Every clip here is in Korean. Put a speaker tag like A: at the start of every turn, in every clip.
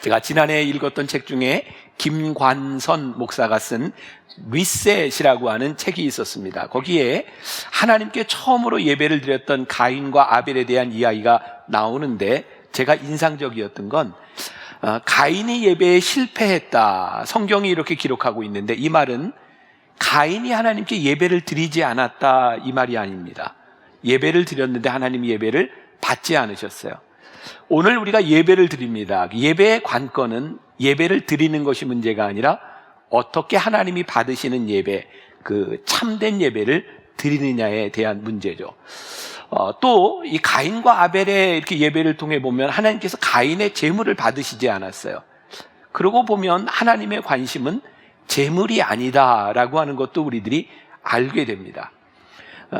A: 제가 지난해 읽었던 책 중에 김관선 목사가 쓴 리셋이라고 하는 책이 있었습니다. 거기에 하나님께 처음으로 예배를 드렸던 가인과 아벨에 대한 이야기가 나오는데, 제가 인상적이었던 건 가인이 예배에 실패했다, 성경이 이렇게 기록하고 있는데, 이 말은 가인이 하나님께 예배를 드리지 않았다 이 말이 아닙니다. 예배를 드렸는데 하나님이 예배를 받지 않으셨어요. 오늘 우리가 예배를 드립니다. 예배의 관건은 예배를 드리는 것이 문제가 아니라 어떻게 하나님이 받으시는 예배, 그 참된 예배를 드리느냐에 대한 문제죠. 또 이 가인과 아벨의 이렇게 예배를 통해 보면 하나님께서 가인의 제물을 받으시지 않았어요. 그러고 보면 하나님의 관심은 제물이 아니다라고 하는 것도 우리들이 알게 됩니다.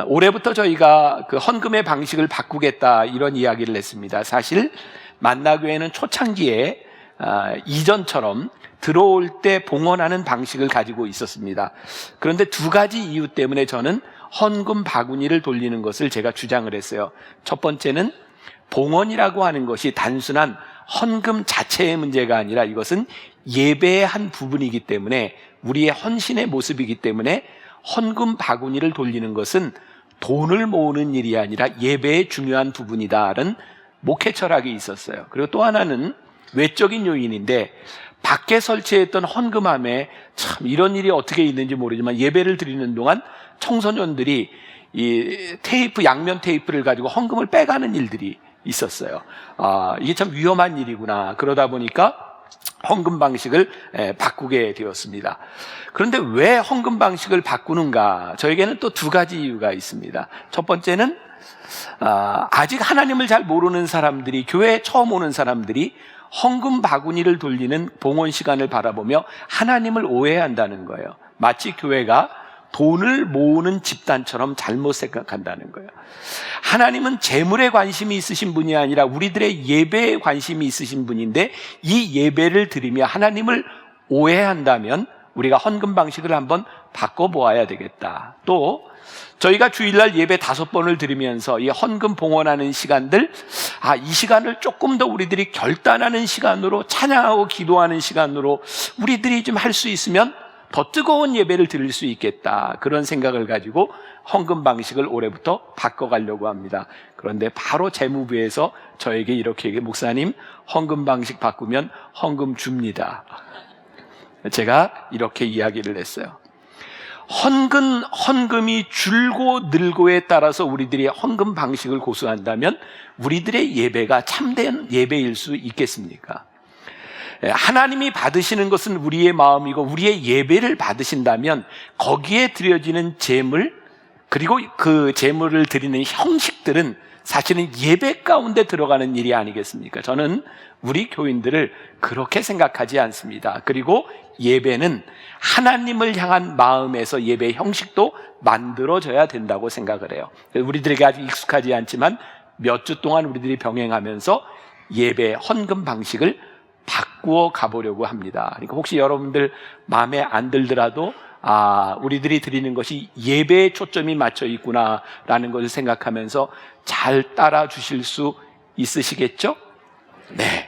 A: 올해부터 저희가 그 헌금의 방식을 바꾸겠다 이런 이야기를 했습니다. 사실 만나교회는 초창기에 이전처럼 들어올 때 봉헌하는 방식을 가지고 있었습니다. 그런데 두 가지 이유 때문에 저는 헌금 바구니를 돌리는 것을 제가 주장을 했어요. 첫 번째는 봉헌이라고 하는 것이 단순한 헌금 자체의 문제가 아니라 이것은 예배의 한 부분이기 때문에, 우리의 헌신의 모습이기 때문에 헌금 바구니를 돌리는 것은 돈을 모으는 일이 아니라 예배의 중요한 부분이다라는 목회 철학이 있었어요. 그리고 또 하나는 외적인 요인인데, 밖에 설치했던 헌금함에 참 이런 일이 어떻게 있는지 모르지만 예배를 드리는 동안 청소년들이 이 테이프, 양면 테이프를 가지고 헌금을 빼가는 일들이 있었어요. 이게 참 위험한 일이구나. 그러다 보니까 헌금 방식을 바꾸게 되었습니다. 그런데 왜 헌금 방식을 바꾸는가? 저에게는 또 두 가지 이유가 있습니다. 첫 번째는 아직 하나님을 잘 모르는 사람들이, 교회에 처음 오는 사람들이 헌금 바구니를 돌리는 봉헌 시간을 바라보며 하나님을 오해한다는 거예요. 마치 교회가 돈을 모으는 집단처럼 잘못 생각한다는 거예요. 하나님은 재물에 관심이 있으신 분이 아니라 우리들의 예배에 관심이 있으신 분인데, 이 예배를 드리며 하나님을 오해한다면 우리가 헌금 방식을 한번 바꿔보아야 되겠다. 또 저희가 주일날 예배 5번을 드리면서 이 헌금 봉헌하는 시간들, 이 시간을 조금 더 우리들이 결단하는 시간으로, 찬양하고 기도하는 시간으로 우리들이 좀 할 수 있으면 더 뜨거운 예배를 드릴 수 있겠다, 그런 생각을 가지고 헌금 방식을 올해부터 바꿔가려고 합니다. 그런데 바로 재무부에서 저에게 이렇게 얘기해요. 목사님, 헌금 방식 바꾸면 헌금 줍니다. 제가 이렇게 이야기를 했어요. 헌금이 줄고 늘고에 따라서 우리들이 헌금 방식을 고수한다면 우리들의 예배가 참된 예배일 수 있겠습니까? 하나님이 받으시는 것은 우리의 마음이고 우리의 예배를 받으신다면 거기에 드려지는 제물, 그리고 그 제물을 드리는 형식들은 사실은 예배 가운데 들어가는 일이 아니겠습니까? 저는 우리 교인들을 그렇게 생각하지 않습니다. 그리고 예배는 하나님을 향한 마음에서 예배 형식도 만들어져야 된다고 생각을 해요. 우리들에게 아직 익숙하지 않지만 몇 주 동안 우리들이 병행하면서 예배 헌금 방식을 바꾸어 가보려고 합니다. 그러니까 혹시 여러분들 마음에 안 들더라도 우리들이 드리는 것이 예배에 초점이 맞춰 있구나라는 것을 생각하면서 잘 따라 주실 수 있으시겠죠? 네.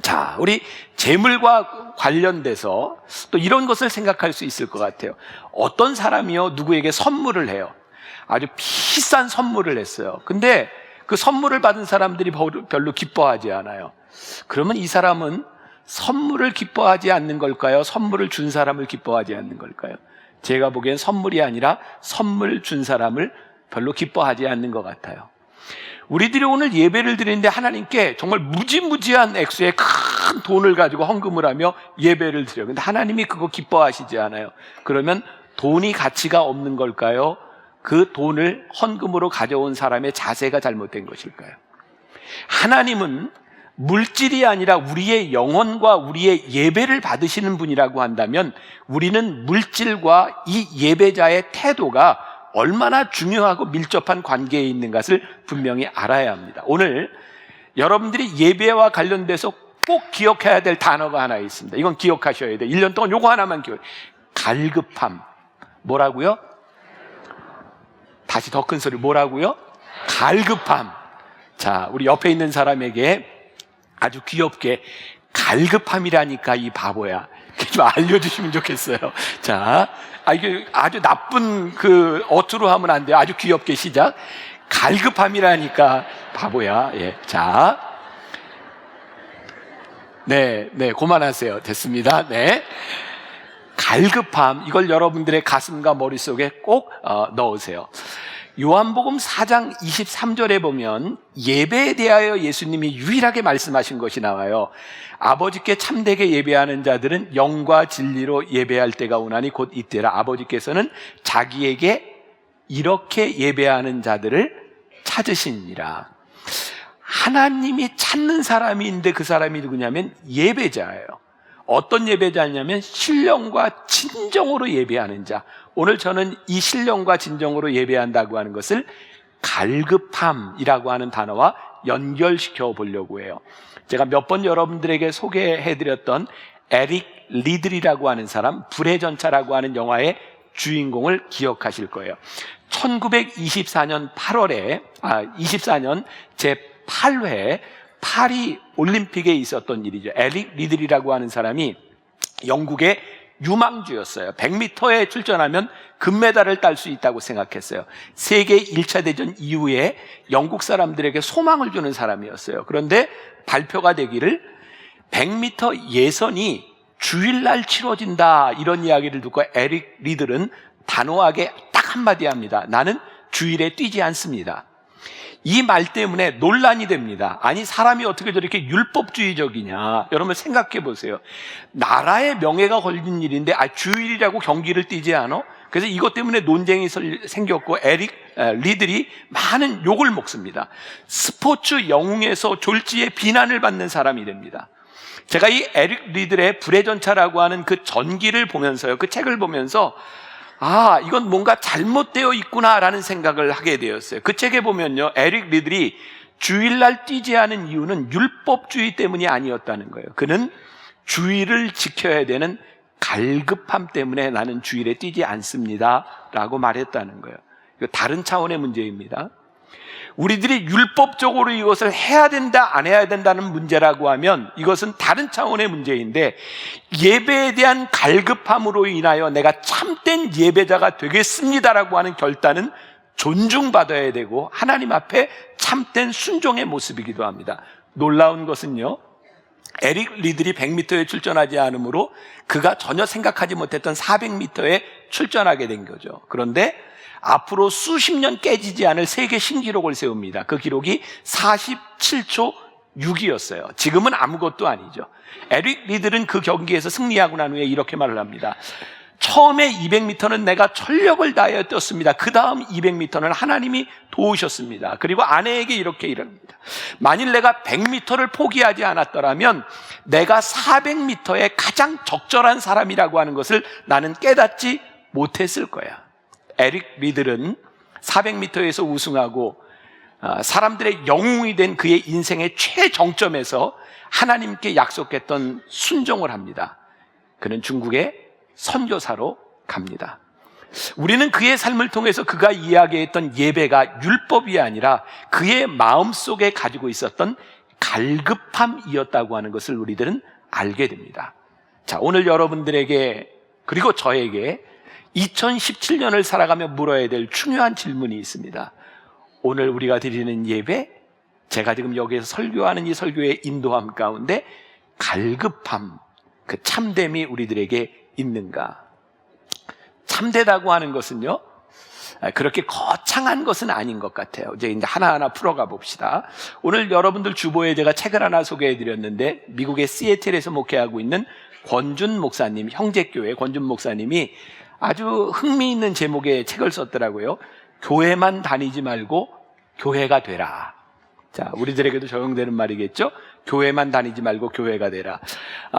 A: 자, 우리 재물과 관련돼서 또 이런 것을 생각할 수 있을 것 같아요. 어떤 사람이요, 누구에게 선물을 해요. 아주 비싼 선물을 했어요. 근데 그 선물을 받은 사람들이 별로 기뻐하지 않아요. 그러면 이 사람은 선물을 기뻐하지 않는 걸까요? 선물을 준 사람을 기뻐하지 않는 걸까요? 제가 보기엔 선물이 아니라 선물 준 사람을 별로 기뻐하지 않는 것 같아요. 우리들이 오늘 예배를 드리는데 하나님께 정말 무지무지한 액수의 큰 돈을 가지고 헌금을 하며 예배를 드려요. 근데 하나님이 그거 기뻐하시지 않아요. 그러면 돈이 가치가 없는 걸까요? 그 돈을 헌금으로 가져온 사람의 자세가 잘못된 것일까요? 하나님은 물질이 아니라 우리의 영혼과 우리의 예배를 받으시는 분이라고 한다면 우리는 물질과 이 예배자의 태도가 얼마나 중요하고 밀접한 관계에 있는 것을 분명히 알아야 합니다. 오늘 여러분들이 예배와 관련돼서 꼭 기억해야 될 단어가 하나 있습니다. 이건 기억하셔야 돼요. 1년 동안 요거 하나만 기억해요. 갈급함. 뭐라고요? 다시 더 큰 소리, 뭐라고요? 갈급함. 자, 우리 옆에 있는 사람에게 아주 귀엽게 갈급함이라니까 이 바보야. 좀 알려주시면 좋겠어요. 자, 이게 아주 나쁜 그 어투로 하면 안 돼요. 아주 귀엽게 시작. 갈급함이라니까 바보야. 예. 자, 네, 그만하세요. 됐습니다. 네. 갈급함, 이걸 여러분들의 가슴과 머릿속에 꼭 넣으세요. 요한복음 4장 23절에 보면 예배에 대하여 예수님이 유일하게 말씀하신 것이 나와요. 아버지께 참되게 예배하는 자들은 영과 진리로 예배할 때가 오나니 곧 이때라. 아버지께서는 자기에게 이렇게 예배하는 자들을 찾으시니라. 하나님이 찾는 사람이 있는데 그 사람이 누구냐면 예배자예요. 어떤 예배자냐면 신령과 진정으로 예배하는 자. 오늘 저는 이 신령과 진정으로 예배한다고 하는 것을 갈급함이라고 하는 단어와 연결시켜 보려고 해요. 제가 몇 번 여러분들에게 소개해드렸던 에릭 리들이라고 하는 사람, 불의 전차라고 하는 영화의 주인공을 기억하실 거예요. 1924년 8월에 24년 제8회 파리 올림픽에 있었던 일이죠. 에릭 리들이라고 하는 사람이 영국의 유망주였어요. 100m에 출전하면 금메달을 딸 수 있다고 생각했어요. 세계 1차 대전 이후에 영국 사람들에게 소망을 주는 사람이었어요. 그런데 발표가 되기를 100m 예선이 주일날 치러진다, 이런 이야기를 듣고 에릭 리들은 단호하게 딱 한마디 합니다. 나는 주일에 뛰지 않습니다. 이 말 때문에 논란이 됩니다. 아니, 사람이 어떻게 저렇게 율법주의적이냐. 여러분 생각해 보세요. 나라의 명예가 걸린 일인데 주일이라고 경기를 뛰지 않아? 그래서 이것 때문에 논쟁이 생겼고 에릭 리들이 많은 욕을 먹습니다. 스포츠 영웅에서 졸지에 비난을 받는 사람이 됩니다. 제가 이 에릭 리들의 불의 전차라고 하는 그 전기를 보면서요, 그 책을 보면서 이건 뭔가 잘못되어 있구나라는 생각을 하게 되었어요. 그 책에 보면요, 에릭 리들이 주일날 뛰지 않은 이유는 율법주의 때문이 아니었다는 거예요. 그는 주일을 지켜야 되는 갈급함 때문에 나는 주일에 뛰지 않습니다 라고 말했다는 거예요. 이거 다른 차원의 문제입니다. 우리들이 율법적으로 이것을 해야 된다, 안 해야 된다는 문제라고 하면 이것은 다른 차원의 문제인데, 예배에 대한 갈급함으로 인하여 내가 참된 예배자가 되겠습니다라고 하는 결단은 존중받아야 되고 하나님 앞에 참된 순종의 모습이기도 합니다. 놀라운 것은요, 에릭 리들이 100m에 출전하지 않으므로 그가 전혀 생각하지 못했던 400m에 출전하게 된 거죠. 그런데 앞으로 수십 년 깨지지 않을 세계 신기록을 세웁니다. 그 기록이 47초 6이었어요. 지금은 아무것도 아니죠. 에릭 리들은 그 경기에서 승리하고 난 후에 이렇게 말을 합니다. 처음에 200m는 내가 전력을 다하여 뛰었습니다. 그 다음 200m는 하나님이 도우셨습니다. 그리고 아내에게 이렇게 이릅니다. 만일 내가 100m를 포기하지 않았더라면 내가 400m의 가장 적절한 사람이라고 하는 것을 나는 깨닫지 못했을 거야. 에릭 리들은 400m에서 우승하고 사람들의 영웅이 된 그의 인생의 최정점에서 하나님께 약속했던 순종을 합니다. 그는 중국의 선교사로 갑니다. 우리는 그의 삶을 통해서 그가 이야기했던 예배가 율법이 아니라 그의 마음속에 가지고 있었던 갈급함이었다고 하는 것을 우리들은 알게 됩니다. 자, 오늘 여러분들에게 그리고 저에게 2017년을 살아가며 물어야 될 중요한 질문이 있습니다. 오늘 우리가 드리는 예배, 제가 지금 여기에서 설교하는 이 설교의 인도함 가운데 갈급함, 그 참됨이 우리들에게 있는가? 참되다고 하는 것은요, 그렇게 거창한 것은 아닌 것 같아요. 이제 하나하나 풀어가 봅시다. 오늘 여러분들 주보에 제가 책을 하나 소개해 드렸는데, 미국의 시애틀에서 목회하고 있는 권준 목사님, 형제교회 권준 목사님이 아주 흥미있는 제목의 책을 썼더라고요. 교회만 다니지 말고 교회가 되라. 자, 우리들에게도 적용되는 말이겠죠? 교회만 다니지 말고 교회가 되라.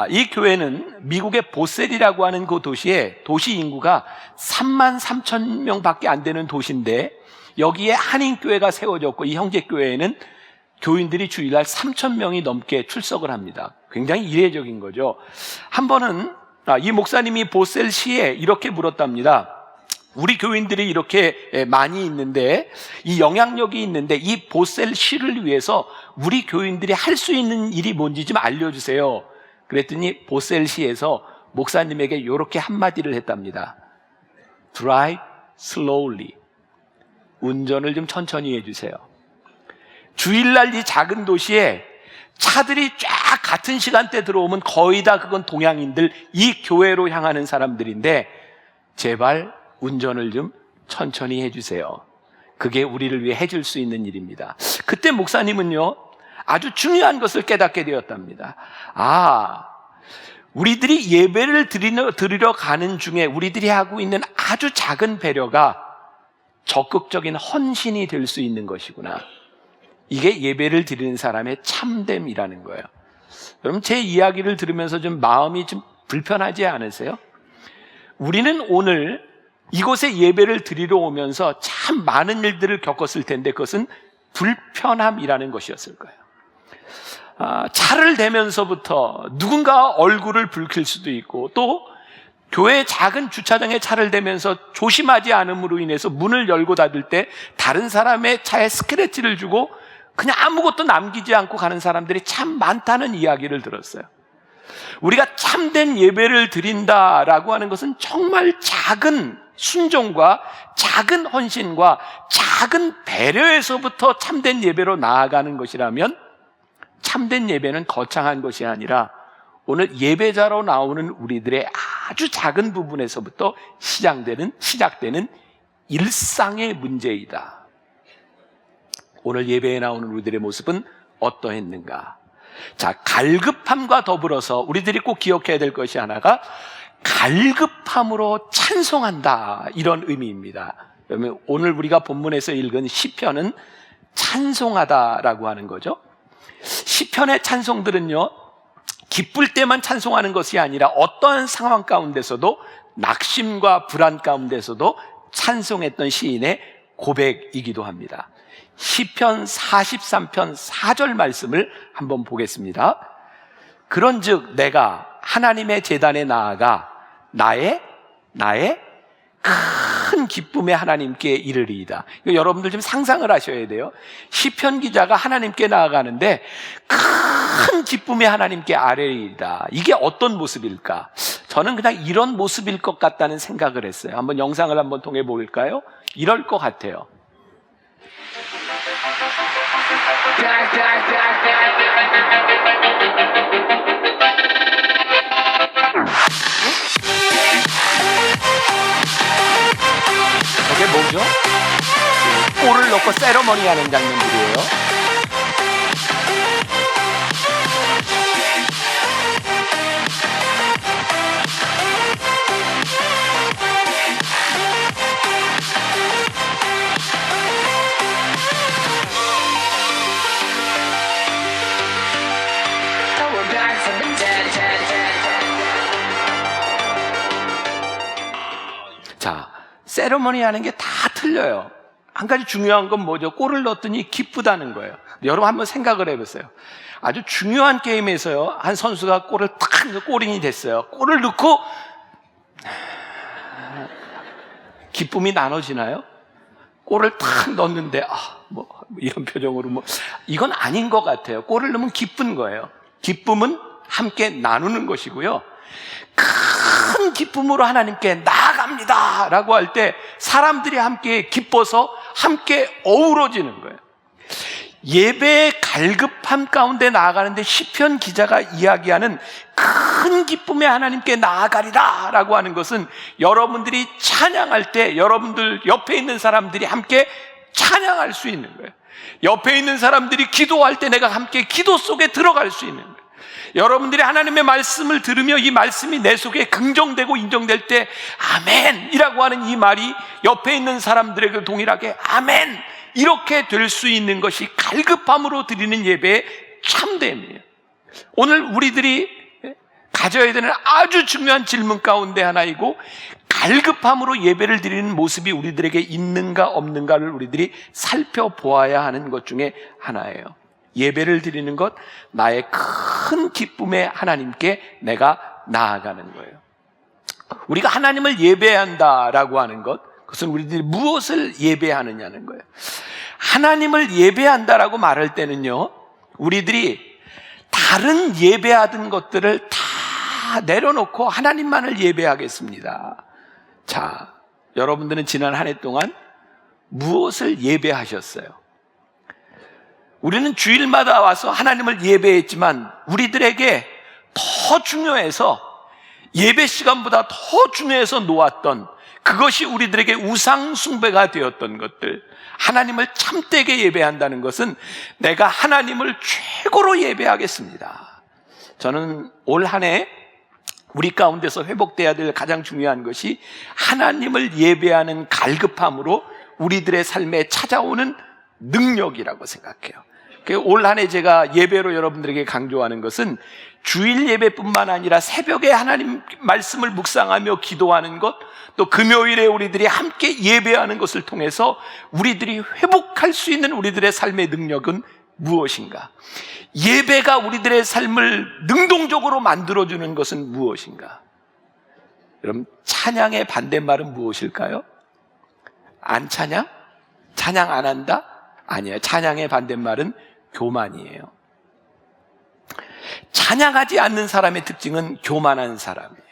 A: 이 교회는 미국의 보셀이라고 하는 그 도시에 도시 인구가 3만 3천 명밖에 안 되는 도시인데, 여기에 한인교회가 세워졌고, 이 형제교회에는 교인들이 주일날 3천 명이 넘게 출석을 합니다. 굉장히 이례적인 거죠. 한 번은 이 목사님이 보셀시에 이렇게 물었답니다. 우리 교인들이 이렇게 많이 있는데, 이 영향력이 있는데, 이 보셀시를 위해서 우리 교인들이 할 수 있는 일이 뭔지 좀 알려주세요. 그랬더니 보셀시에서 목사님에게 이렇게 한마디를 했답니다. Drive slowly. 운전을 좀 천천히 해주세요. 주일날 이 작은 도시에 차들이 쫙 같은 시간대 들어오면 거의 다 그건 동양인들, 이 교회로 향하는 사람들인데 제발 운전을 좀 천천히 해주세요. 그게 우리를 위해 해줄 수 있는 일입니다. 그때 목사님은요, 아주 중요한 것을 깨닫게 되었답니다. 우리들이 예배를 드리러 가는 중에 우리들이 하고 있는 아주 작은 배려가 적극적인 헌신이 될 수 있는 것이구나. 이게 예배를 드리는 사람의 참됨이라는 거예요. 여러분, 제 이야기를 들으면서 좀 마음이 좀 불편하지 않으세요? 우리는 오늘 이곳에 예배를 드리러 오면서 참 많은 일들을 겪었을 텐데 그것은 불편함이라는 것이었을 거예요. 차를 대면서부터 누군가 얼굴을 붉힐 수도 있고, 또 교회 작은 주차장에 차를 대면서 조심하지 않음으로 인해서 문을 열고 닫을 때 다른 사람의 차에 스크래치를 주고 그냥 아무것도 남기지 않고 가는 사람들이 참 많다는 이야기를 들었어요. 우리가 참된 예배를 드린다라고 하는 것은 정말 작은 순종과 작은 헌신과 작은 배려에서부터 참된 예배로 나아가는 것이라면, 참된 예배는 거창한 것이 아니라 오늘 예배자로 나오는 우리들의 아주 작은 부분에서부터 시작되는 일상의 문제이다. 오늘 예배에 나오는 우리들의 모습은 어떠했는가? 자, 갈급함과 더불어서 우리들이 꼭 기억해야 될 것이 하나가 갈급함으로 찬송한다, 이런 의미입니다. 그러면 오늘 우리가 본문에서 읽은 시편은 찬송하다라고 하는 거죠. 시편의 찬송들은요, 기쁠 때만 찬송하는 것이 아니라 어떠한 상황 가운데서도, 낙심과 불안 가운데서도 찬송했던 시인의 고백이기도 합니다. 시편 43편 4절 말씀을 한번 보겠습니다. 그런즉 내가 하나님의 제단에 나아가 나의 큰 기쁨의 하나님께 이르리이다. 이거 여러분들 좀 상상을 하셔야 돼요. 시편 기자가 하나님께 나아가는데 큰 기쁨의 하나님께 아뢰리이다. 이게 어떤 모습일까? 저는 그냥 이런 모습일 것 같다는 생각을 했어요. 한번 영상을 한번 통해 볼까요? 이럴 것 같아요. 저게 뭐죠? 골을 넣고 세러머니 하는 장면들이에요. 자, 세러머니 하는 게 다 틀려요. 한 가지 중요한 건 뭐죠? 골을 넣었더니 기쁘다는 거예요. 여러분 한번 생각을 해보세요. 아주 중요한 게임에서요, 한 선수가 골을 탁 넣고 골인이 됐어요. 골을 넣고 기쁨이 나눠지나요? 골을 탁 넣었는데 이런 표정으로 이건 아닌 것 같아요. 골을 넣으면 기쁜 거예요. 기쁨은 함께 나누는 것이고요. 큰 기쁨으로 하나님께 나아갑니다 라고 할 때 사람들이 함께 기뻐서 함께 어우러지는 거예요. 예배의 갈급함 가운데 나아가는데 시편 기자가 이야기하는 큰 기쁨에 하나님께 나아가리라 라고 하는 것은, 여러분들이 찬양할 때 여러분들 옆에 있는 사람들이 함께 찬양할 수 있는 거예요. 옆에 있는 사람들이 기도할 때 내가 함께 기도 속에 들어갈 수 있는 거예요. 여러분들이 하나님의 말씀을 들으며 이 말씀이 내 속에 긍정되고 인정될 때 아멘 이라고 하는 이 말이 옆에 있는 사람들에게 동일하게 아멘 이렇게 될 수 있는 것이 갈급함으로 드리는 예배의 참됨이에요. 오늘 우리들이 가져야 되는 아주 중요한 질문 가운데 하나이고, 갈급함으로 예배를 드리는 모습이 우리들에게 있는가 없는가를 우리들이 살펴보아야 하는 것 중에 하나예요. 예배를 드리는 것, 나의 큰 기쁨에 하나님께 내가 나아가는 거예요. 우리가 하나님을 예배한다라고 하는 것, 그것은 우리들이 무엇을 예배하느냐는 거예요. 하나님을 예배한다라고 말할 때는요, 우리들이 다른 예배하던 것들을 다 다 내려놓고 하나님만을 예배하겠습니다. 자, 여러분들은 지난 한 해 동안 무엇을 예배하셨어요? 우리는 주일마다 와서 하나님을 예배했지만 우리들에게 더 중요해서, 예배 시간보다 더 중요해서 놓았던, 그것이 우리들에게 우상 숭배가 되었던 것들, 하나님을 참되게 예배한다는 것은 내가 하나님을 최고로 예배하겠습니다. 저는 올 한 해 우리 가운데서 회복돼야 될 가장 중요한 것이 하나님을 예배하는 갈급함으로 우리들의 삶에 찾아오는 능력이라고 생각해요. 올 한 해 제가 예배로 여러분들에게 강조하는 것은 주일 예배뿐만 아니라 새벽에 하나님 말씀을 묵상하며 기도하는 것, 또 금요일에 우리들이 함께 예배하는 것을 통해서 우리들이 회복할 수 있는 우리들의 삶의 능력은 무엇인가? 예배가 우리들의 삶을 능동적으로 만들어주는 것은 무엇인가? 여러분, 찬양의 반대말은 무엇일까요? 안 찬양? 찬양 안 한다? 아니에요. 찬양의 반대말은 교만이에요. 찬양하지 않는 사람의 특징은 교만한 사람이에요.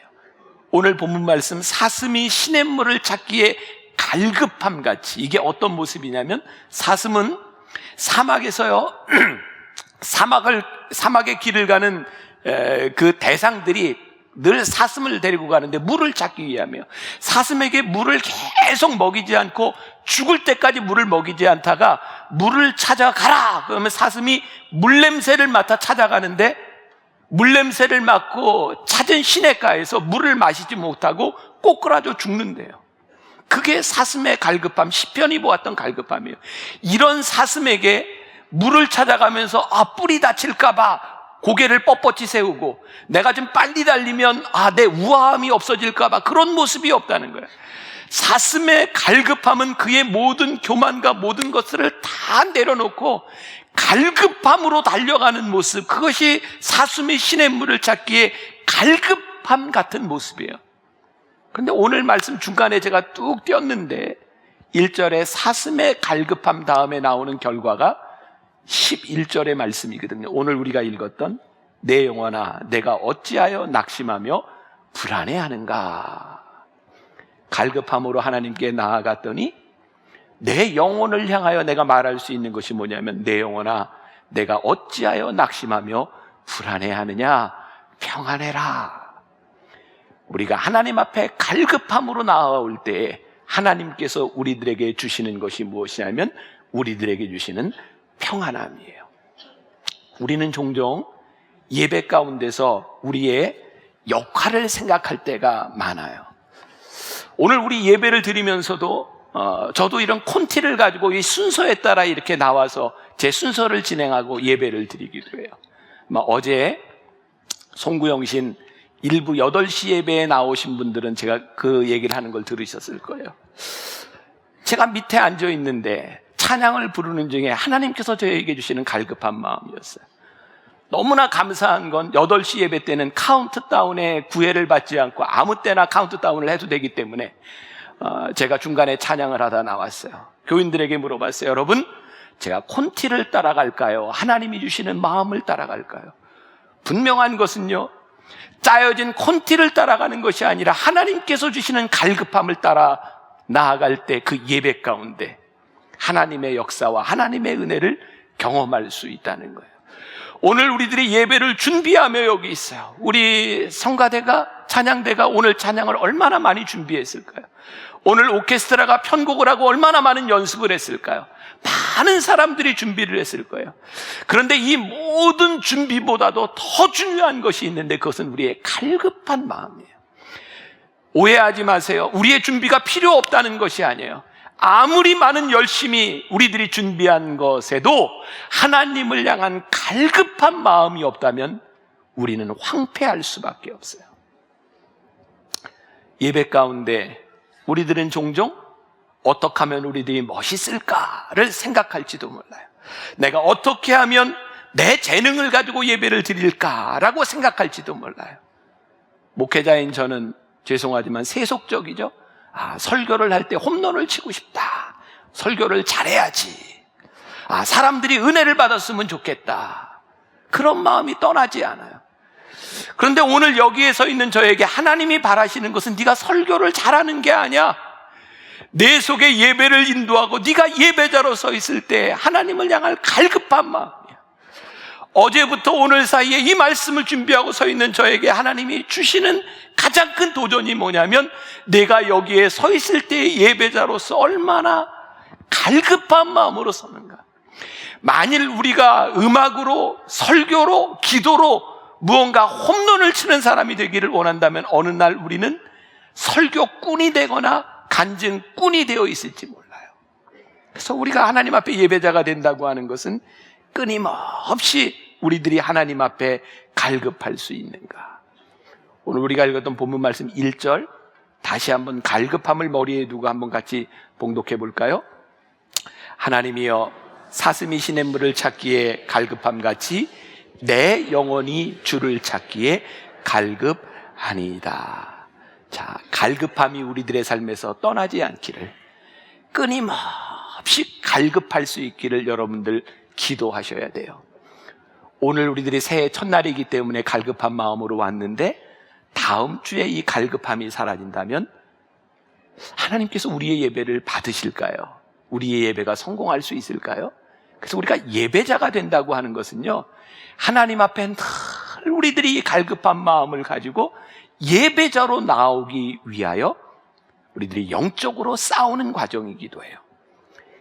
A: 오늘 본문 말씀, 사슴이 시냇물을 찾기에 갈급함 같이, 이게 어떤 모습이냐면, 사슴은 사막에서요 사막의 길을 가는 그 대상들이 늘 사슴을 데리고 가는데, 물을 찾기 위하며 사슴에게 물을 계속 먹이지 않고 죽을 때까지 물을 먹이지 않다가 물을 찾아가라 그러면 사슴이 물냄새를 맡아 찾아가는데, 물냄새를 맡고 찾은 시냇가에서 물을 마시지 못하고 꼬꾸라져 죽는데요. 그게 사슴의 갈급함, 시편이 보았던 갈급함이에요. 이런 사슴에게 물을 찾아가면서 뿔이 다칠까 봐 고개를 뻣뻣이 세우고, 내가 좀 빨리 달리면 내 우아함이 없어질까 봐, 그런 모습이 없다는 거예요. 사슴의 갈급함은 그의 모든 교만과 모든 것들을 다 내려놓고 갈급함으로 달려가는 모습, 그것이 사슴의 시냇물을 찾기에 갈급함 같은 모습이에요. 그런데 오늘 말씀 중간에 제가 뚝 띄었는데 1절에 사슴의 갈급함 다음에 나오는 결과가 11절의 말씀이거든요. 오늘 우리가 읽었던 내 영혼아 내가 어찌하여 낙심하며 불안해하는가. 갈급함으로 하나님께 나아갔더니 내 영혼을 향하여 내가 말할 수 있는 것이 뭐냐면, 내 영혼아 내가 어찌하여 낙심하며 불안해하느냐, 평안해라. 우리가 하나님 앞에 갈급함으로 나아올 때 하나님께서 우리들에게 주시는 것이 무엇이냐면, 우리들에게 주시는 평안함이에요. 우리는 종종 예배 가운데서 우리의 역할을 생각할 때가 많아요. 오늘 우리 예배를 드리면서도 저도 이런 콘티를 가지고 이 순서에 따라 이렇게 나와서 제 순서를 진행하고 예배를 드리기도 해요. 어제 송구영신 일부 8시 예배에 나오신 분들은 제가 그 얘기를 하는 걸 들으셨을 거예요. 제가 밑에 앉아 있는데 찬양을 부르는 중에 하나님께서 저에게 주시는 갈급한 마음이었어요. 너무나 감사한 건 8시 예배 때는 카운트다운에 구애를 받지 않고 아무 때나 카운트다운을 해도 되기 때문에 제가 중간에 찬양을 하다 나왔어요. 교인들에게 물어봤어요. 여러분, 제가 콘티를 따라갈까요? 하나님이 주시는 마음을 따라갈까요? 분명한 것은요, 짜여진 콘티를 따라가는 것이 아니라 하나님께서 주시는 갈급함을 따라 나아갈 때 그 예배 가운데 하나님의 역사와 하나님의 은혜를 경험할 수 있다는 거예요. 오늘 우리들이 예배를 준비하며 여기 있어요. 우리 성가대가, 찬양대가 오늘 찬양을 얼마나 많이 준비했을까요? 오늘 오케스트라가 편곡을 하고 얼마나 많은 연습을 했을까요? 많은 사람들이 준비를 했을 거예요. 그런데 이 모든 준비보다도 더 중요한 것이 있는데, 그것은 우리의 갈급한 마음이에요. 오해하지 마세요. 우리의 준비가 필요 없다는 것이 아니에요. 아무리 많은 열심히 우리들이 준비한 것에도 하나님을 향한 갈급한 마음이 없다면 우리는 황폐할 수밖에 없어요. 예배 가운데 우리들은 종종 어떻게 하면 우리들이 멋있을까를 생각할지도 몰라요. 내가 어떻게 하면 내 재능을 가지고 예배를 드릴까라고 생각할지도 몰라요. 목회자인 저는 죄송하지만 세속적이죠. 설교를 할 때 홈런을 치고 싶다. 설교를 잘해야지. 사람들이 은혜를 받았으면 좋겠다. 그런 마음이 떠나지 않아요. 그런데 오늘 여기에 서 있는 저에게 하나님이 바라시는 것은 네가 설교를 잘하는 게 아니야. 내 속에 예배를 인도하고 네가 예배자로 서 있을 때 하나님을 향할 갈급한 마음이야. 어제부터 오늘 사이에 이 말씀을 준비하고 서 있는 저에게 하나님이 주시는 가장 큰 도전이 뭐냐면, 내가 여기에 서 있을 때 예배자로서 얼마나 갈급한 마음으로 서는가. 만일 우리가 음악으로, 설교로, 기도로 무언가 홈런을 치는 사람이 되기를 원한다면 어느 날 우리는 설교꾼이 되거나 간증꾼이 되어 있을지 몰라요. 그래서 우리가 하나님 앞에 예배자가 된다고 하는 것은 끊임없이 우리들이 하나님 앞에 갈급할 수 있는가. 오늘 우리가 읽었던 본문 말씀 1절 다시 한번 갈급함을 머리에 두고 한번 같이 봉독해 볼까요? 하나님이여, 사슴이 시냇물을 찾기에 갈급함같이 내 영혼이 주를 찾기에 갈급하니이다. 자, 갈급함이 우리들의 삶에서 떠나지 않기를, 끊임없이 갈급할 수 있기를 여러분들 기도하셔야 돼요. 오늘 우리들이 새해 첫날이기 때문에 갈급한 마음으로 왔는데 다음 주에 이 갈급함이 사라진다면 하나님께서 우리의 예배를 받으실까요? 우리의 예배가 성공할 수 있을까요? 그래서 우리가 예배자가 된다고 하는 것은요, 하나님 앞에 늘 우리들이 갈급한 마음을 가지고 예배자로 나오기 위하여 우리들이 영적으로 싸우는 과정이기도 해요.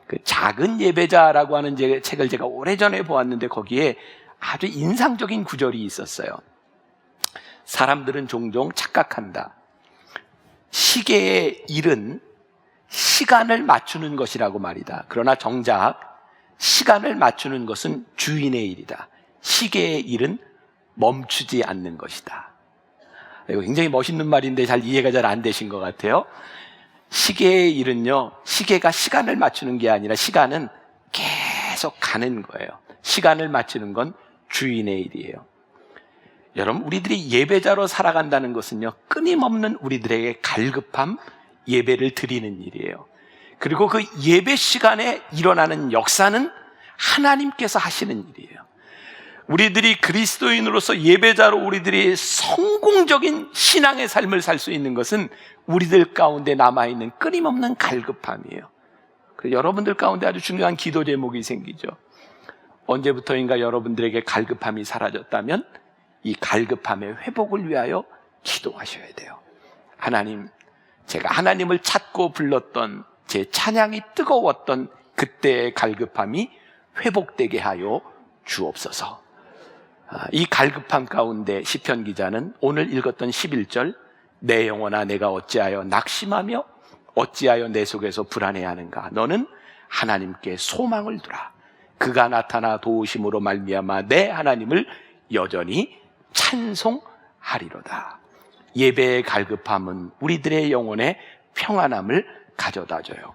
A: 그 작은 예배자라고 하는 책을 제가 오래전에 보았는데 거기에 아주 인상적인 구절이 있었어요. 사람들은 종종 착각한다. 시계의 일은 시간을 맞추는 것이라고 말이다. 그러나 정작 시간을 맞추는 것은 주인의 일이다. 시계의 일은 멈추지 않는 것이다. 이거 굉장히 멋있는 말인데 잘 이해가 잘 안 되신 것 같아요. 시계의 일은요, 시계가 시간을 맞추는 게 아니라 시간은 계속 가는 거예요. 시간을 맞추는 건 주인의 일이에요. 여러분, 우리들이 예배자로 살아간다는 것은요, 끊임없는 우리들에게 갈급함, 예배를 드리는 일이에요. 그리고 그 예배 시간에 일어나는 역사는 하나님께서 하시는 일이에요. 우리들이 그리스도인으로서 예배자로 우리들이 성공적인 신앙의 삶을 살 수 있는 것은 우리들 가운데 남아있는 끊임없는 갈급함이에요. 여러분들 가운데 아주 중요한 기도 제목이 생기죠. 언제부터인가 여러분들에게 갈급함이 사라졌다면 이 갈급함의 회복을 위하여 기도하셔야 돼요. 하나님, 제가 하나님을 찾고 불렀던 제 찬양이 뜨거웠던 그때의 갈급함이 회복되게 하여 주옵소서. 이 갈급함 가운데 시편 기자는 오늘 읽었던 11절, 내 영혼아 내가 어찌하여 낙심하며 어찌하여 내 속에서 불안해하는가. 너는 하나님께 소망을 두라. 그가 나타나 도우심으로 말미암아 내 하나님을 여전히 찬송하리로다. 예배의 갈급함은 우리들의 영혼에 평안함을 가져다줘요.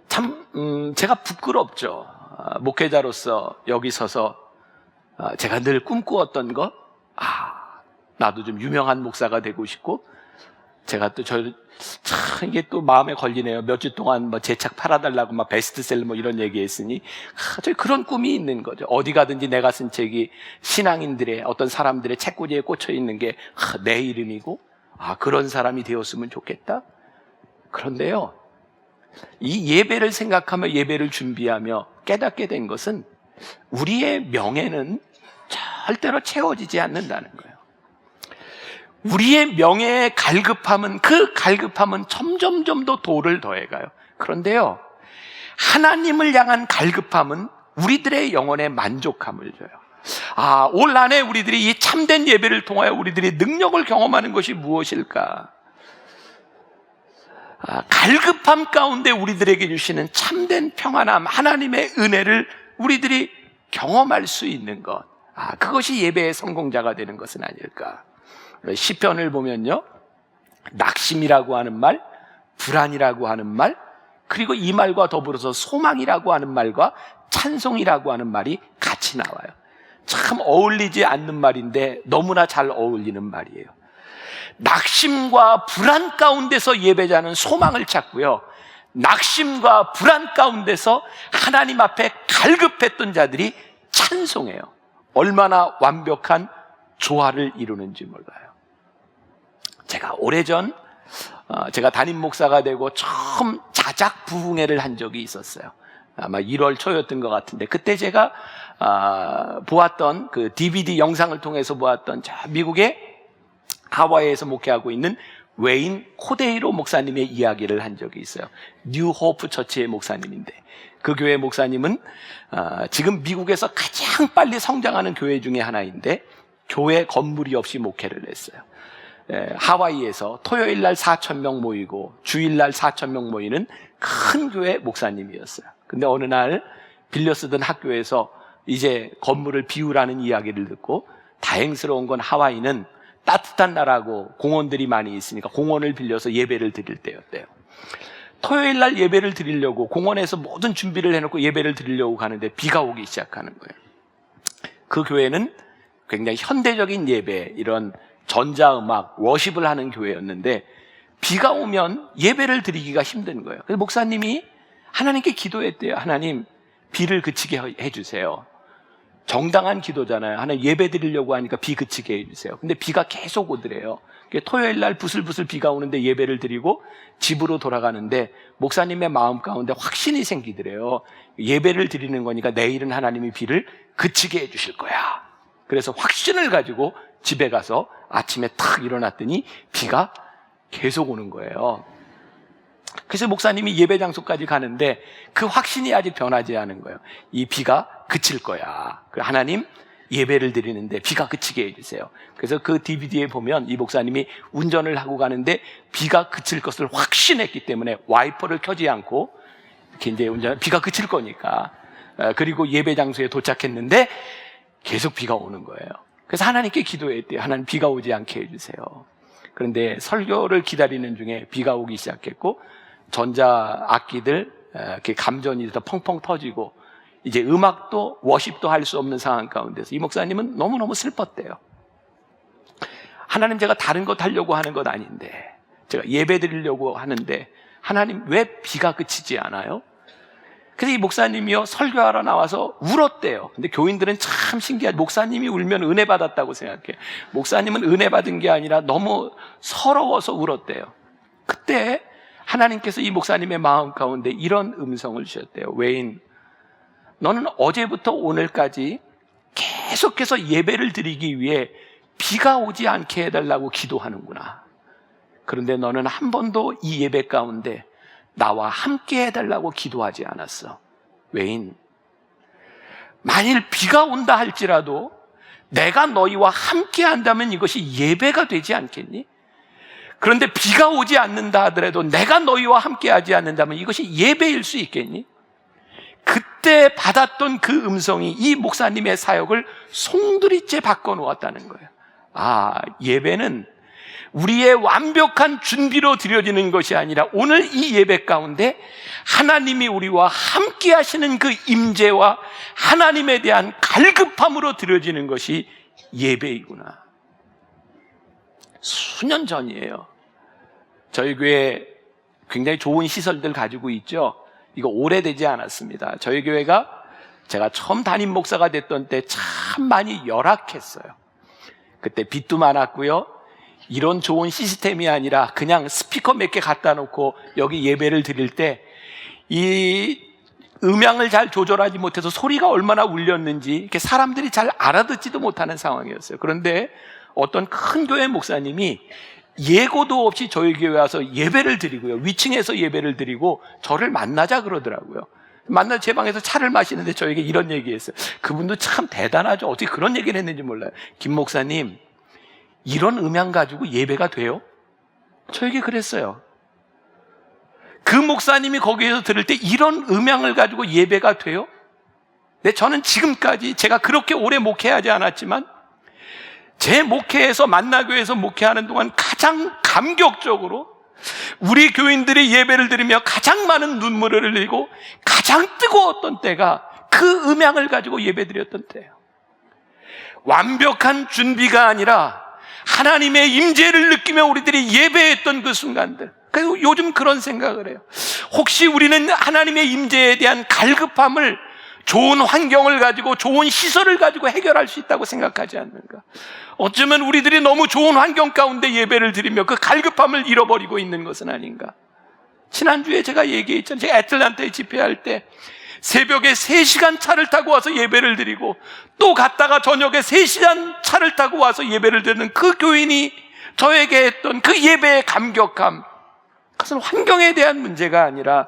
A: 참 제가 부끄럽죠. 목회자로서 여기 서서 제가 늘 꿈꾸었던 것, 나도 좀 유명한 목사가 되고 싶고, 제가 또 참 이게 또 마음에 걸리네요. 몇 주 동안 뭐 제 책 팔아달라고 막 베스트셀러 뭐 이런 얘기했으니 저 그런 꿈이 있는 거죠. 어디 가든지 내가 쓴 책이 신앙인들의 어떤 사람들의 책꽂이에 꽂혀 있는 게 내 이름이고, 그런 사람이 되었으면 좋겠다. 그런데요, 이 예배를 생각하며 예배를 준비하며 깨닫게 된 것은 우리의 명예는 절대로 채워지지 않는다는 거예요. 우리의 명예의 갈급함은, 그 갈급함은 점점점 더 도를 더해가요. 그런데요, 하나님을 향한 갈급함은 우리들의 영혼에 만족함을 줘요. 올 한해 우리들이 이 참된 예배를 통하여 우리들이 능력을 경험하는 것이 무엇일까? 갈급함 가운데 우리들에게 주시는 참된 평안함, 하나님의 은혜를 우리들이 경험할 수 있는 것, 그것이 예배의 성공자가 되는 것은 아닐까. 시편을 보면요, 낙심이라고 하는 말, 불안이라고 하는 말, 그리고 이 말과 더불어서 소망이라고 하는 말과 찬송이라고 하는 말이 같이 나와요. 참 어울리지 않는 말인데 너무나 잘 어울리는 말이에요. 낙심과 불안 가운데서 예배자는 소망을 찾고요, 낙심과 불안 가운데서 하나님 앞에 갈급했던 자들이 찬송해요. 얼마나 완벽한 조화를 이루는지 몰라요. 제가 오래전 제가 담임 목사가 되고 처음 자작 부흥회를 한 적이 있었어요. 아마 1월 초였던 것 같은데, 그때 제가 보았던 그 DVD 영상을 통해서 보았던 미국의 하와이에서 목회하고 있는 웨인 코데이로 목사님의 이야기를 한 적이 있어요. 뉴 호프 처치의 목사님인데, 그 교회 목사님은 지금 미국에서 가장 빨리 성장하는 교회 중에 하나인데 교회 건물이 없이 목회를 했어요. 하와이에서 토요일 날 4,000명 모이고 주일 날 4,000명 모이는 큰 교회 목사님이었어요. 근데 어느 날 빌려 쓰던 학교에서 이제 건물을 비우라는 이야기를 듣고, 다행스러운 건 하와이는 따뜻한 나라고 공원들이 많이 있으니까 공원을 빌려서 예배를 드릴 때였대요. 토요일 날 예배를 드리려고 공원에서 모든 준비를 해놓고 예배를 드리려고 가는데 비가 오기 시작하는 거예요. 그 교회는 굉장히 현대적인 예배, 이런 전자음악, 워십을 하는 교회였는데 비가 오면 예배를 드리기가 힘든 거예요. 그래서 목사님이 하나님께 기도했대요. 하나님, 비를 그치게 해주세요. 정당한 기도잖아요. 하나님, 예배 드리려고 하니까 비 그치게 해주세요. 근데 비가 계속 오더래요. 토요일 날 부슬부슬 비가 오는데 예배를 드리고 집으로 돌아가는데 목사님의 마음 가운데 확신이 생기더래요. 예배를 드리는 거니까 내일은 하나님이 비를 그치게 해주실 거야. 그래서 확신을 가지고 집에 가서 아침에 탁 일어났더니 비가 계속 오는 거예요. 그래서 목사님이 예배 장소까지 가는데 그 확신이 아직 변하지 않은 거예요. 이 비가 그칠 거야. 하나님, 예배를 드리는데 비가 그치게 해주세요. 그래서 그 DVD에 보면 이 목사님이 운전을 하고 가는데 비가 그칠 것을 확신했기 때문에 와이퍼를 켜지 않고 이렇게 이제 비가 그칠 거니까, 그리고 예배 장소에 도착했는데 계속 비가 오는 거예요. 그래서 하나님께 기도했대요. 하나님, 비가 오지 않게 해주세요. 그런데 설교를 기다리는 중에 비가 오기 시작했고 전자 악기들 이렇게 감전이 더 펑펑 터지고 이제 음악도 워십도 할 수 없는 상황 가운데서 이 목사님은 너무너무 슬펐대요. 하나님, 제가 다른 것 하려고 하는 것 아닌데, 제가 예배 드리려고 하는데 하나님, 왜 비가 그치지 않아요? 그래서 이 목사님이요, 설교하러 나와서 울었대요. 근데 교인들은 참 신기하죠. 목사님이 울면 은혜 받았다고 생각해요. 목사님은 은혜 받은 게 아니라 너무 서러워서 울었대요. 그때 하나님께서 이 목사님의 마음 가운데 이런 음성을 주셨대요. 웨인, 너는 어제부터 오늘까지 계속해서 예배를 드리기 위해 비가 오지 않게 해달라고 기도하는구나. 그런데 너는 한 번도 이 예배 가운데 나와 함께 해달라고 기도하지 않았어. 웨인, 만일 비가 온다 할지라도 내가 너희와 함께 한다면 이것이 예배가 되지 않겠니? 그런데 비가 오지 않는다 하더라도 내가 너희와 함께 하지 않는다면 이것이 예배일 수 있겠니? 그때 받았던 그 음성이 이 목사님의 사역을 송두리째 바꿔놓았다는 거예요. 아, 예배는 우리의 완벽한 준비로 드려지는 것이 아니라 오늘 이 예배 가운데 하나님이 우리와 함께 하시는 그 임재와 하나님에 대한 갈급함으로 드려지는 것이 예배이구나. 수년 전이에요. 저희 교회 굉장히 좋은 시설들 가지고 있죠. 이거 오래되지 않았습니다. 저희 교회가 제가 처음 담임 목사가 됐던 때 참 많이 열악했어요. 그때 빚도 많았고요. 이런 좋은 시스템이 아니라 그냥 스피커 몇 개 갖다 놓고 여기 예배를 드릴 때 이 음향을 잘 조절하지 못해서 소리가 얼마나 울렸는지 이렇게 사람들이 잘 알아듣지도 못하는 상황이었어요. 그런데 어떤 큰 교회 목사님이 예고도 없이 저희 교회 와서 예배를 드리고요, 위층에서 예배를 드리고 저를 만나자 그러더라고요. 만나서 제 방에서 차를 마시는데 저에게 이런 얘기했어요. 그분도 참 대단하죠. 어떻게 그런 얘기를 했는지 몰라요. 김 목사님, 이런 음향 가지고 예배가 돼요? 저에게 그랬어요. 그 목사님이 거기에서 들을 때 이런 음향을 가지고 예배가 돼요? 네, 저는 지금까지 제가 그렇게 오래 목회하지 않았지만 제 목회에서, 만나교회에서 목회하는 동안 가장 감격적으로 우리 교인들이 예배를 드리며 가장 많은 눈물을 흘리고 가장 뜨거웠던 때가 그 음향을 가지고 예배 드렸던 때예요. 완벽한 준비가 아니라 하나님의 임재를 느끼며 우리들이 예배했던 그 순간들. 그리고 요즘 그런 생각을 해요. 혹시 우리는 하나님의 임재에 대한 갈급함을 좋은 환경을 가지고 좋은 시설을 가지고 해결할 수 있다고 생각하지 않는가? 어쩌면 우리들이 너무 좋은 환경 가운데 예배를 드리며 그 갈급함을 잃어버리고 있는 것은 아닌가? 지난주에 제가 얘기했잖아요. 제가 애틀랜타에 집회할 때 새벽에 3시간 차를 타고 와서 예배를 드리고 또 갔다가 저녁에 3시간 차를 타고 와서 예배를 드리는 그 교인이 저에게 했던 그 예배의 감격함, 그것은 환경에 대한 문제가 아니라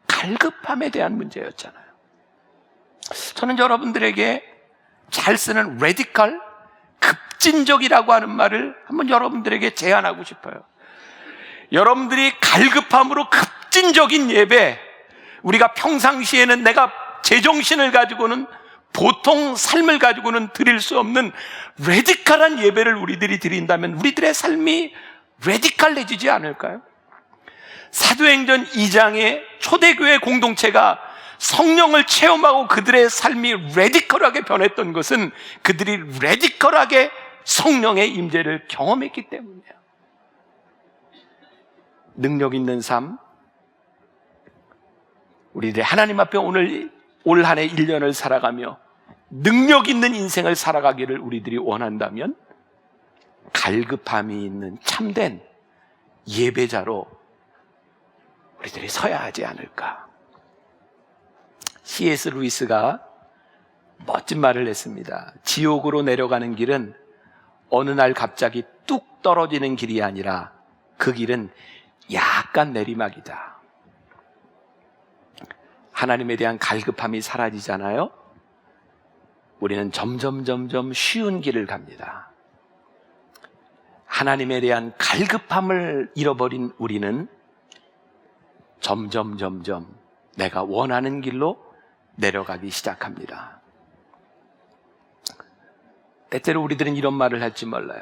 A: 갈급함에 대한 문제였잖아요. 저는 여러분들에게 잘 쓰는 radical, 급진적이라고 하는 말을 한번 여러분들에게 제안하고 싶어요. 여러분들이 갈급함으로 급진적인 예배, 우리가 평상시에는 내가 제정신을 가지고는 보통 삶을 가지고는 드릴 수 없는 레디컬한 예배를 우리들이 드린다면 우리들의 삶이 레디컬해지지 않을까요? 사도행전 2장의 초대교회 공동체가 성령을 체험하고 그들의 삶이 레디컬하게 변했던 것은 그들이 레디컬하게 성령의 임재를 경험했기 때문이에요. 능력 있는 삶, 우리들이 하나님 앞에 올 한 해 1년을 살아가며 능력 있는 인생을 살아가기를 우리들이 원한다면 갈급함이 있는 참된 예배자로 우리들이 서야 하지 않을까. C.S. 루이스가 멋진 말을 했습니다. 지옥으로 내려가는 길은 어느 날 갑자기 뚝 떨어지는 길이 아니라 그 길은 약간 내리막이다. 하나님에 대한 갈급함이 사라지잖아요. 우리는 점점 쉬운 길을 갑니다. 하나님에 대한 갈급함을 잃어버린 우리는 점점 내가 원하는 길로 내려가기 시작합니다. 때때로 우리들은 이런 말을 할지 몰라요.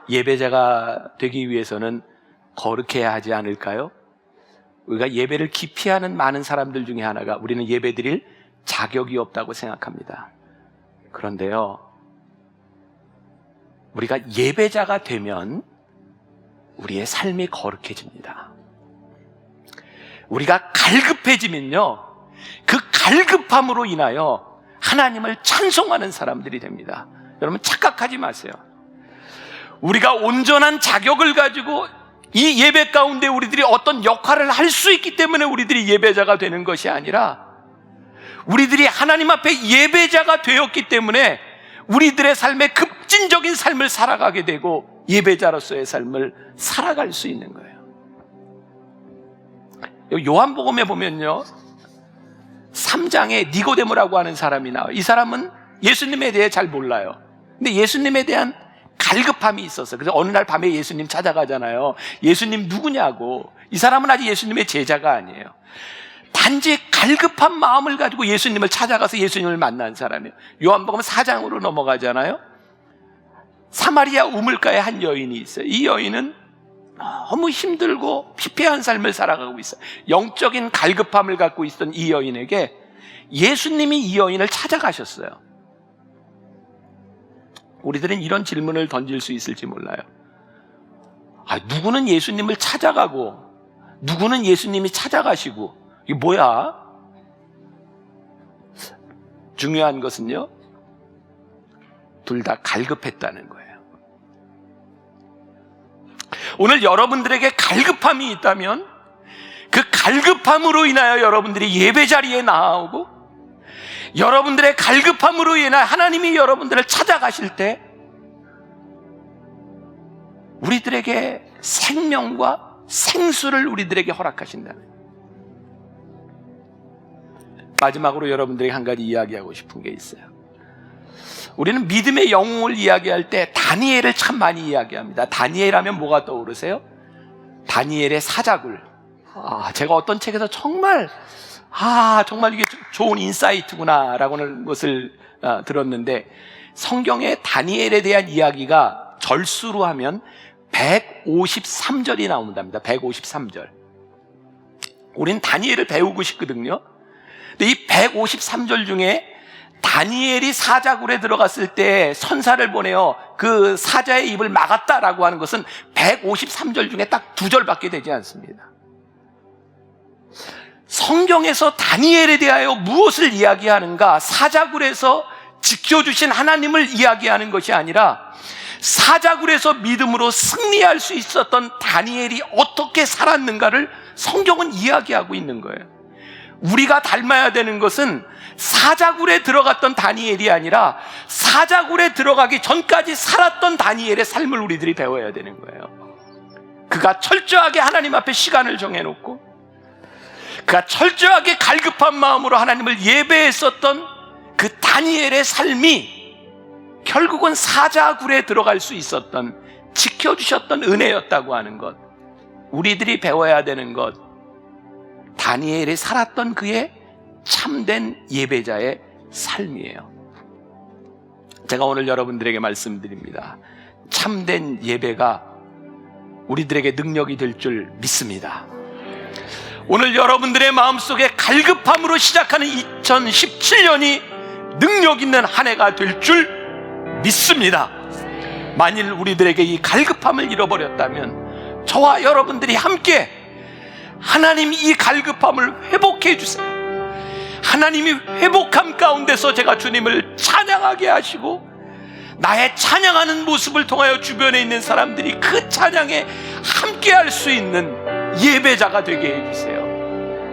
A: 예배자가 되기 위해서는 거룩해야 하지 않을까요? 우리가 예배를 기피하는 많은 사람들 중에 하나가 우리는 예배드릴 자격이 없다고 생각합니다. 그런데요, 우리가 예배자가 되면 우리의 삶이 거룩해집니다. 우리가 갈급해지면요, 그 갈급함으로 인하여 하나님을 찬송하는 사람들이 됩니다. 여러분 착각하지 마세요. 우리가 온전한 자격을 가지고 이 예배 가운데 우리들이 어떤 역할을 할 수 있기 때문에 우리들이 예배자가 되는 것이 아니라 우리들이 하나님 앞에 예배자가 되었기 때문에 우리들의 삶에 급진적인 삶을 살아가게 되고 예배자로서의 삶을 살아갈 수 있는 거예요. 요한복음에 보면요, 3장에 니고데모라고 하는 사람이 나와요. 이 사람은 예수님에 대해 잘 몰라요. 근데 예수님에 대한 갈급함이 있었어요. 그래서 어느 날 밤에 예수님 찾아가잖아요. 예수님 누구냐고. 이 사람은 아직 예수님의 제자가 아니에요. 단지 갈급한 마음을 가지고 예수님을 찾아가서 예수님을 만난 사람이에요. 요한복음 4장으로 넘어가잖아요. 사마리아 우물가에 한 여인이 있어요. 이 여인은 너무 힘들고 피폐한 삶을 살아가고 있어요. 영적인 갈급함을 갖고 있던 이 여인에게 예수님이 이 여인을 찾아가셨어요. 우리들은 이런 질문을 던질 수 있을지 몰라요. 누구는 예수님을 찾아가고 누구는 예수님이 찾아가시고 이게 뭐야? 중요한 것은요, 둘 다 갈급했다는 거예요. 오늘 여러분들에게 갈급함이 있다면 그 갈급함으로 인하여 여러분들이 예배 자리에 나오고 여러분들의 갈급함으로 인하여 하나님이 여러분들을 찾아가실 때 우리들에게 생명과 생수를 우리들에게 허락하신다는 거예요. 마지막으로 여러분들에게 한 가지 이야기하고 싶은 게 있어요. 우리는 믿음의 영웅을 이야기할 때 다니엘을 참 많이 이야기합니다. 다니엘 하면 뭐가 떠오르세요? 다니엘의 사자굴. 제가 어떤 책에서 정말 이게 좋은 인사이트구나 라고 하는 것을 들었는데, 성경에 다니엘에 대한 이야기가 절수로 하면 153절이 나온답니다. 153절. 우린 다니엘을 배우고 싶거든요. 근데 이 153절 중에 다니엘이 사자굴에 들어갔을 때 선사를 보내어 그 사자의 입을 막았다라고 하는 것은 153절 중에 딱 2절밖에 되지 않습니다. 성경에서 다니엘에 대하여 무엇을 이야기하는가? 사자굴에서 지켜주신 하나님을 이야기하는 것이 아니라 사자굴에서 믿음으로 승리할 수 있었던 다니엘이 어떻게 살았는가를 성경은 이야기하고 있는 거예요. 우리가 닮아야 되는 것은 사자굴에 들어갔던 다니엘이 아니라 사자굴에 들어가기 전까지 살았던 다니엘의 삶을 우리들이 배워야 되는 거예요. 그가 철저하게 하나님 앞에 시간을 정해놓고 그가 철저하게 갈급한 마음으로 하나님을 예배했었던 그 다니엘의 삶이 결국은 사자굴에 들어갈 수 있었던, 지켜주셨던 은혜였다고 하는 것, 우리들이 배워야 되는 것, 다니엘이 살았던 그의 참된 예배자의 삶이에요. 제가 오늘 여러분들에게 말씀드립니다. 참된 예배가 우리들에게 능력이 될 줄 믿습니다. 오늘 여러분들의 마음속에 갈급함으로 시작하는 2017년이 능력 있는 한 해가 될 줄 믿습니다. 만일 우리들에게 이 갈급함을 잃어버렸다면 저와 여러분들이 함께 하나님 이 갈급함을 회복해 주세요. 하나님이 회복함 가운데서 제가 주님을 찬양하게 하시고 나의 찬양하는 모습을 통하여 주변에 있는 사람들이 그 찬양에 함께 할 수 있는 예배자가 되게 해주세요.